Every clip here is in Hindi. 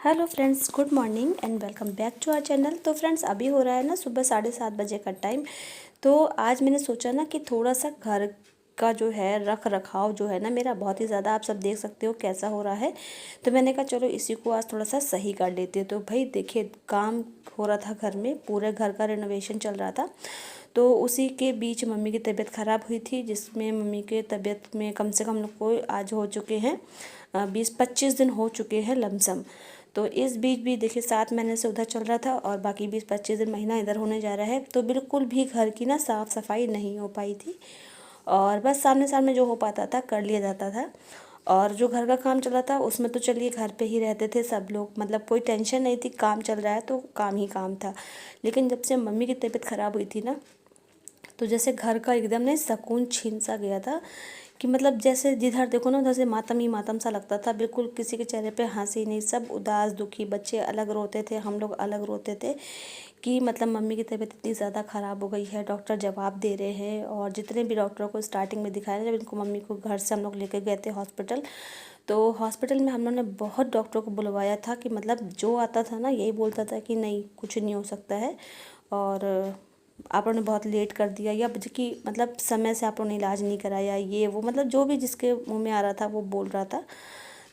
Hello friends, good morning and welcome back to our channel. तो फ्रेंड्स, अभी हो रहा है ना सुबह 7:30 बजे का टाइम। तो आज मैंने सोचा ना कि थोड़ा सा घर का जो है रख रखाव जो है ना मेरा बहुत ही ज़्यादा, आप सब देख सकते हो कैसा हो रहा है। तो मैंने कहा चलो इसी को आज थोड़ा सा सही कर लेते हैं। तो भाई देखिए, काम हो रहा था घर में, पूरे घर का रेनोवेशन चल रहा था। तो उसी के बीच मम्मी की तबीयत ख़राब हुई थी, जिसमें मम्मी के तबीयत में कम से कम लोग को आज हो चुके हैं 20-25 दिन हो चुके हैं लमसम। तो इस बीच भी देखिए 7 महीने से उधर चल रहा था और बाकी 20-25 दिन महीना इधर होने जा रहा है। तो बिल्कुल भी घर की ना साफ़ सफाई नहीं हो पाई थी और बस सामने सामने जो हो पाता था कर लिया जाता था। और जो घर का काम चला था उसमें तो चलिए घर पे ही रहते थे सब लोग, मतलब कोई टेंशन नहीं थी, काम चल रहा है तो काम ही काम था। लेकिन जब से मम्मी की तबीयत ख़राब हुई थी ना, तो जैसे घर का एकदम ना सुकून छीन सा गया था कि मतलब जैसे जिधर देखो ना उधर से मातम ही मातम सा लगता था। बिल्कुल किसी के चेहरे पे हंसी नहीं, सब उदास दुखी, बच्चे अलग रोते थे, हम लोग अलग रोते थे कि मतलब मम्मी की तबीयत इतनी ज़्यादा ख़राब हो गई है, डॉक्टर जवाब दे रहे हैं। और जितने भी डॉक्टरों को स्टार्टिंग में दिखाया, जब इनको मम्मी को घर से हम लोग लेके गए थे हॉस्पिटल, तो हॉस्पिटल में हम लोग ने बहुत डॉक्टरों को बुलवाया था कि मतलब जो आता था ना यही बोलता था कि नहीं कुछ नहीं हो सकता है और आप लोगों ने बहुत लेट कर दिया, या कि मतलब समय से आप लोगों ने इलाज नहीं कराया, ये वो मतलब जो भी जिसके मुंह में आ रहा था वो बोल रहा था।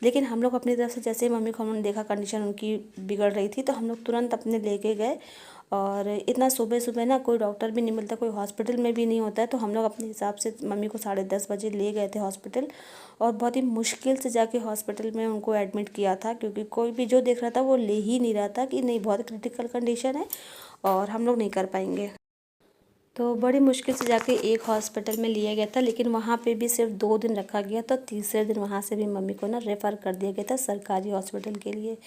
लेकिन हम लोग अपनी तरफ से जैसे ही मम्मी को हम लोगों ने देखा कंडीशन उनकी बिगड़ रही थी, तो हम लोग तुरंत अपने लेके गए। और इतना सुबह सुबह ना कोई डॉक्टर भी नहीं मिलता, कोई हॉस्पिटल में भी नहीं होता है, तो हम लोग अपने हिसाब से मम्मी को 10:30 बजे ले गए थे हॉस्पिटल। और बहुत ही मुश्किल से जाके हॉस्पिटल में उनको एडमिट किया था, क्योंकि कोई भी जो देख रहा था वो ले ही नहीं रहा था कि नहीं बहुत क्रिटिकल कंडीशन है और हम लोग नहीं कर पाएंगे। तो बड़ी मुश्किल से जाके एक हॉस्पिटल में लिया गया था, लेकिन वहाँ पे भी सिर्फ 2 दिन रखा गया। तो तीसरे दिन वहाँ से भी मम्मी को ना रेफ़र कर दिया गया था सरकारी हॉस्पिटल के लिए।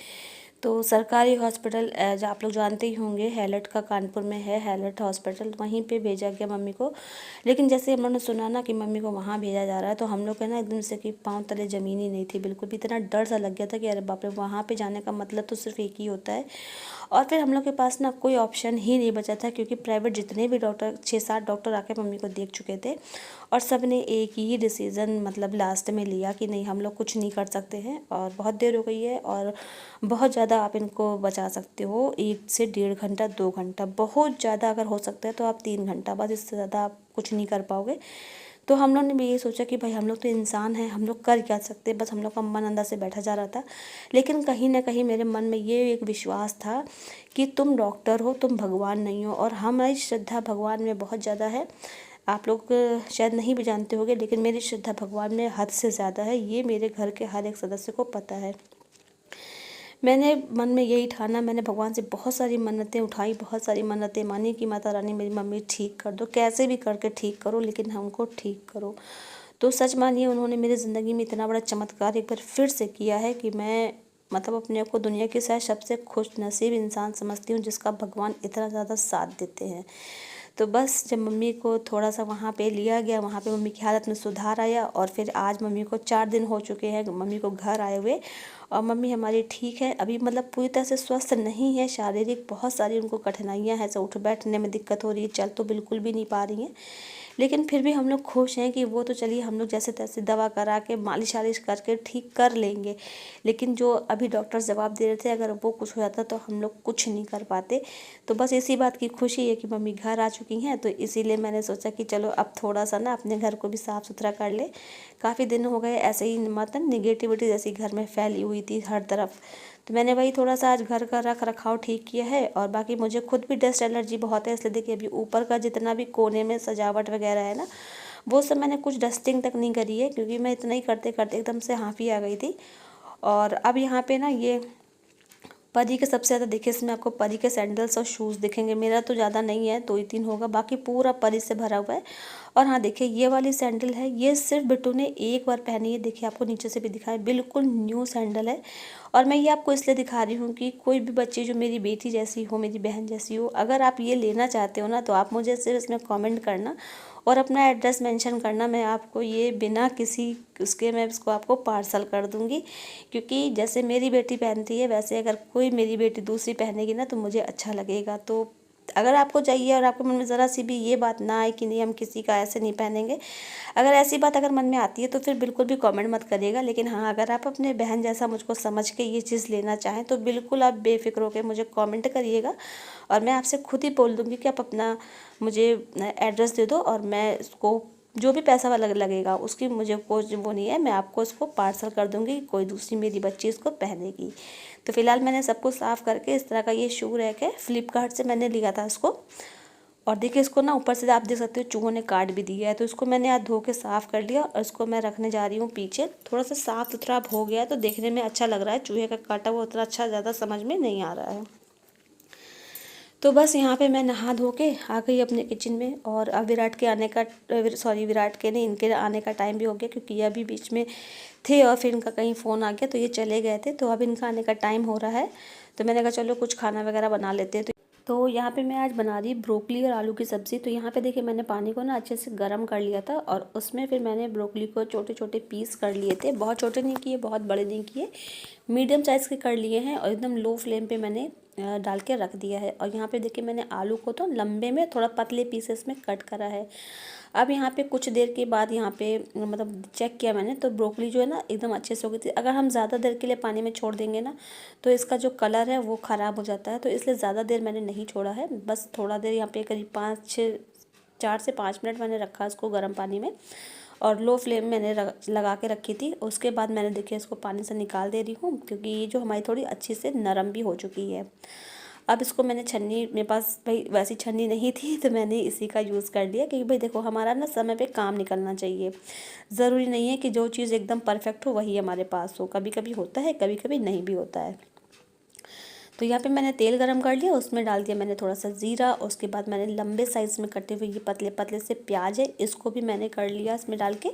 तो सरकारी हॉस्पिटल जो आप लोग जानते ही होंगे, हैलट का कानपुर में है हैलट हॉस्पिटल, वहीं पे भेजा गया मम्मी को। लेकिन जैसे हम लोगों ने सुना ना कि मम्मी को वहाँ भेजा जा रहा है, तो हम लोग का ना एकदम से कि पाँव तले ज़मीन ही नहीं थी बिल्कुल भी। इतना डर सा लग गया था कि अरे बाप रे, वहाँ पे जाने का मतलब तो सिर्फ एक ही होता है। और फिर हम लोग के पास ना कोई ऑप्शन ही नहीं बचा था, क्योंकि प्राइवेट जितने भी डॉक्टर 6-7 डॉक्टर आके मम्मी को देख चुके थे और सब ने एक ही डिसीज़न मतलब लास्ट में लिया कि नहीं हम लोग कुछ नहीं कर सकते हैं और बहुत देर हो गई है और बहुत ज़्यादा आप इनको बचा सकते हो 1 से 1.5 घंटा 2 घंटा, बहुत ज़्यादा अगर हो सकता है तो आप 3 घंटा, बस इससे ज़्यादा आप कुछ नहीं कर पाओगे। तो हम लोग ने भी यही सोचा कि भाई हम लोग तो इंसान हैं, हम लोग कर क्या सकते, बस हम लोग का मन अंदर से बैठा जा रहा था। लेकिन कहीं ना कहीं मेरे मन में ये एक विश्वास था कि तुम डॉक्टर हो, तुम भगवान नहीं हो। और हमारी श्रद्धा भगवान में बहुत ज़्यादा है। आप लोग शायद नहीं भी जानते होंगे, लेकिन मेरी श्रद्धा भगवान में हद से ज़्यादा है, ये मेरे घर के हर एक सदस्य को पता है। मैंने मन में यही ठाना, मैंने भगवान से बहुत सारी मन्नतें उठाई, बहुत सारी मन्नतें मानी कि माता रानी मेरी मम्मी ठीक कर दो, कैसे भी करके ठीक करो, लेकिन हमको ठीक करो। तो सच मानिए उन्होंने मेरी ज़िंदगी में इतना बड़ा चमत्कार एक बार फिर से किया है कि मैं मतलब अपने आप को दुनिया की शायद सबसे खुशनसीब इंसान समझती हूँ, जिसका भगवान इतना ज़्यादा साथ देते हैं। तो बस जब मम्मी को थोड़ा सा वहाँ पे लिया गया, वहाँ पे मम्मी की हालत में सुधार आया और फिर आज मम्मी को 4 दिन हो चुके हैं मम्मी को घर आए हुए। और मम्मी हमारी ठीक है अभी, मतलब पूरी तरह से स्वस्थ नहीं है, शारीरिक बहुत सारी उनको कठिनाइयाँ हैं, जैसे उठ बैठने में दिक्कत हो रही है, चल तो बिल्कुल भी नहीं पा रही हैं। लेकिन फिर भी हम लोग खुश हैं कि वो तो चलिए हम लोग जैसे तैसे दवा करा के मालिश वालिश करके ठीक कर लेंगे। लेकिन जो अभी डॉक्टर जवाब दे रहे थे अगर वो कुछ हो जाता तो हम लोग कुछ नहीं कर पाते। तो बस इसी बात की खुशी है कि मम्मी घर आ चुकी हैं, तो इसीलिए मैंने सोचा कि चलो अब थोड़ा सा ना अपने घर को भी साफ़ सुथरा कर ले। काफ़ी दिन हो गए ऐसे ही मतलब निगेटिविटी जैसी घर में फैली हुई थी हर तरफ। तो मैंने वही थोड़ा सा आज घर का रख रखाव ठीक किया है। और बाकी मुझे खुद भी डस्ट एलर्जी बहुत है, इसलिए देखिए अभी ऊपर का जितना भी कोने में सजावट वगैरह है ना, वो सब मैंने कुछ डस्टिंग तक नहीं करी है, क्योंकि मैं इतना ही करते करते एकदम से हाँफी आ गई थी। और अब यहाँ पे ना ये परी के सबसे ज़्यादा देखिए इसमें आपको परी के सैंडल्स और शूज़ दिखेंगे। मेरा तो ज़्यादा नहीं है, 2 ही 3 होगा, बाकी पूरा परी से भरा हुआ है। और हाँ देखिए ये वाली सैंडल है, ये सिर्फ बिट्टू ने एक बार पहनी है, देखिए आपको नीचे से भी दिखाए बिल्कुल न्यू सैंडल है। और मैं ये आपको इसलिए दिखा रही हूँ कि कोई भी बच्ची जो मेरी बेटी जैसी हो, मेरी बहन जैसी हो, अगर आप ये लेना चाहते हो ना तो आप मुझे सिर्फ इसमें कमेंट करना और अपना एड्रेस मेंशन करना, मैं आपको ये बिना किसी उसके मैं इसको आपको पार्सल कर दूँगी। क्योंकि जैसे मेरी बेटी पहनती है वैसे अगर कोई मेरी बेटी दूसरी पहनेगी ना तो मुझे अच्छा लगेगा। तो अगर आपको चाहिए और आपके मन में ज़रा सी भी ये बात ना आए कि नहीं हम किसी का ऐसे नहीं पहनेंगे, अगर ऐसी बात अगर मन में आती है तो फिर बिल्कुल भी कमेंट मत करिएगा। लेकिन हाँ, अगर आप अपने बहन जैसा मुझको समझ के ये चीज़ लेना चाहें तो बिल्कुल आप बेफ़िक्र होकर मुझे कमेंट करिएगा, और मैं आपसे खुद ही बोल दूँगी कि आप अपना मुझे एड्रेस दे दो, और मैं उसको जो भी पैसा वाला लगेगा उसकी मुझे कोई वो नहीं है, मैं आपको उसको पार्सल कर दूँगी, कोई दूसरी मेरी बच्ची इसको पहनेगी। तो फिलहाल मैंने सब कुछ साफ़ करके इस तरह का ये शू रैक है, फ्लिपकार्ट से मैंने लिया था इसको। और देखिए इसको ना ऊपर से आप देख सकते हो चूहों ने काट भी दिया है, तो इसको मैंने आज धो के साफ़ कर लिया और इसको मैं रखने जा रही हूँ पीछे। थोड़ा सा साफ़ सुथरा अब हो गया है तो देखने में अच्छा लग रहा है, चूहे का काटा हुआ उतना अच्छा ज़्यादा समझ में नहीं आ रहा है। तो बस यहाँ पे मैं नहा धो के आ गई अपने किचन में, और अब विराट के आने का विराट के नहीं, इनके आने का टाइम भी हो गया, क्योंकि ये अभी बीच में थे और फिर इनका कहीं फ़ोन आ गया तो ये चले गए थे। तो अब इनका आने का टाइम हो रहा है, तो मैंने कहा चलो कुछ खाना वगैरह बना लेते हैं। तो यहाँ पे मैं आज बना रही ब्रोकली और आलू की सब्ज़ी। तो यहाँ पे देखिए मैंने पानी को ना अच्छे से गर्म कर लिया था, और उसमें फिर मैंने ब्रोकली को छोटे छोटे पीस कर लिए थे, बहुत छोटे नहीं किए, बहुत बड़े नहीं किए, मीडियम साइज़ के कर लिए हैं, और एकदम लो फ्लेम पे मैंने डाल के रख दिया है। और यहाँ पे देखिए मैंने आलू को तो लंबे में थोड़ा पतले पीसेस में कट करा है। अब यहाँ पे कुछ देर के बाद यहाँ पे मतलब चेक किया मैंने, तो ब्रोकली जो है ना एकदम अच्छे से हो गई थी। अगर हम ज़्यादा देर के लिए पानी में छोड़ देंगे ना तो इसका जो कलर है वो ख़राब हो जाता है, तो इसलिए ज़्यादा देर मैंने नहीं छोड़ा है, बस थोड़ा देर यहाँ पे करीब 4 से 5 मिनट मैंने रखा इसको गर्म पानी में, और लो फ्लेम मैंने लगा के रखी थी। उसके बाद मैंने देखिए इसको पानी से निकाल दे रही हूँ, क्योंकि ये जो हमारी थोड़ी अच्छी से नरम भी हो चुकी है। अब इसको मैंने छन्नी, मेरे पास भाई वैसी छन्नी नहीं थी तो मैंने इसी का यूज़ कर लिया, क्योंकि भाई देखो हमारा ना समय पे काम निकलना चाहिए, ज़रूरी नहीं है कि जो चीज़ एकदम परफेक्ट हो वही हमारे पास हो, कभी कभी होता है, कभी कभी नहीं भी होता है। तो यहाँ पे मैंने तेल गरम कर लिया, उसमें डाल दिया मैंने थोड़ा सा ज़ीरा, उसके बाद मैंने लंबे साइज़ में कटे हुए ये पतले पतले से प्याज है, इसको भी मैंने कर लिया इसमें डाल के।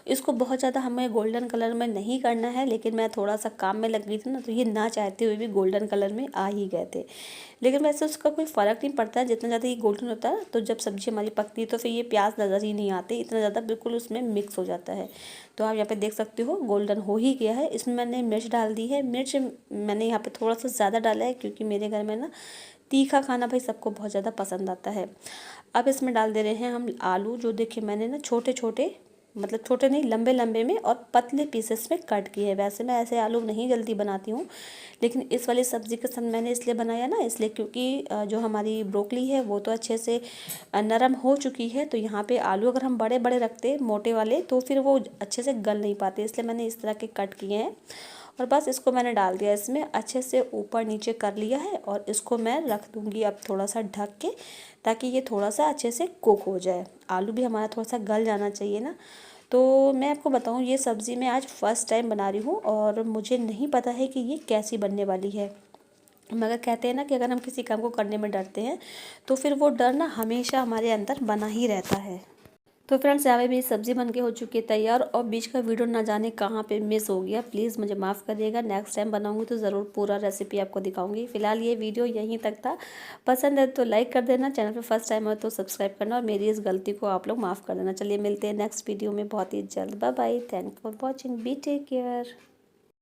इसको बहुत ज़्यादा हमें गोल्डन कलर में नहीं करना है, लेकिन मैं थोड़ा सा काम में लग गई थी ना, तो ये ना चाहते हुए भी गोल्डन कलर में आ ही गए थे। लेकिन वैसे उसका कोई फ़र्क नहीं पड़ता है, जितना ज़्यादा ये गोल्डन होता है तो जब सब्ज़ी हमारी पकती है तो फिर ये प्याज नज़र ही नहीं आते, इतना ज़्यादा बिल्कुल उसमें मिक्स हो जाता है। तो आप यहाँ पे देख सकते हो गोल्डन हो ही गया है। इसमें मैंने मिर्च डाल दी है, मिर्च मैंने यहाँ पे थोड़ा सा ज़्यादा डाला है, क्योंकि मेरे घर में ना तीखा खाना भाई सबको बहुत ज़्यादा पसंद आता है। अब इसमें डाल दे रहे हैं हम आलू, जो देखिए मैंने ना छोटे छोटे, मतलब छोटे नहीं, लंबे लंबे में और पतले पीसेस में कट किए हैं। वैसे मैं ऐसे आलू नहीं जल्दी बनाती हूँ, लेकिन इस वाली सब्ज़ी के साथ मैंने इसलिए बनाया ना, इसलिए क्योंकि जो हमारी ब्रोकली है वो तो अच्छे से नरम हो चुकी है, तो यहाँ पे आलू अगर हम बड़े बड़े रखते मोटे वाले तो फिर वो अच्छे से गल नहीं पाते, इसलिए मैंने इस तरह के कट किए हैं। और बस इसको मैंने डाल दिया, इसमें अच्छे से ऊपर नीचे कर लिया है, और इसको मैं रख दूँगी अब थोड़ा सा ढक के, ताकि ये थोड़ा सा अच्छे से कुक हो जाए। आलू भी हमारा थोड़ा सा गल जाना चाहिए ना। तो मैं आपको बताऊँ, ये सब्ज़ी मैं आज फ़र्स्ट टाइम बना रही हूँ, और मुझे नहीं पता है कि ये कैसी बनने वाली है। मगर कहते हैं ना कि अगर हम किसी काम को करने में डरते हैं तो फिर वो डर ना हमेशा हमारे अंदर बना ही रहता है। तो फ्रेंड्स, यहाँ पे मेरी सब्ज़ी बनके हो चुकी है तैयार, और बीच का वीडियो ना जाने कहाँ पे मिस हो गया, प्लीज़ मुझे माफ़ करिएगा। नेक्स्ट टाइम बनाऊँगी तो ज़रूर पूरा रेसिपी आपको दिखाऊंगी। फिलहाल ये वीडियो यहीं तक था, पसंद है तो लाइक कर देना, चैनल पे फर्स्ट टाइम हो तो सब्सक्राइब करना, और मेरी इस गलती को आप लोग माफ़ कर देना। चलिए मिलते हैं नेक्स्ट वीडियो में बहुत ही जल्द। Bye bye, thank for watching, be take care.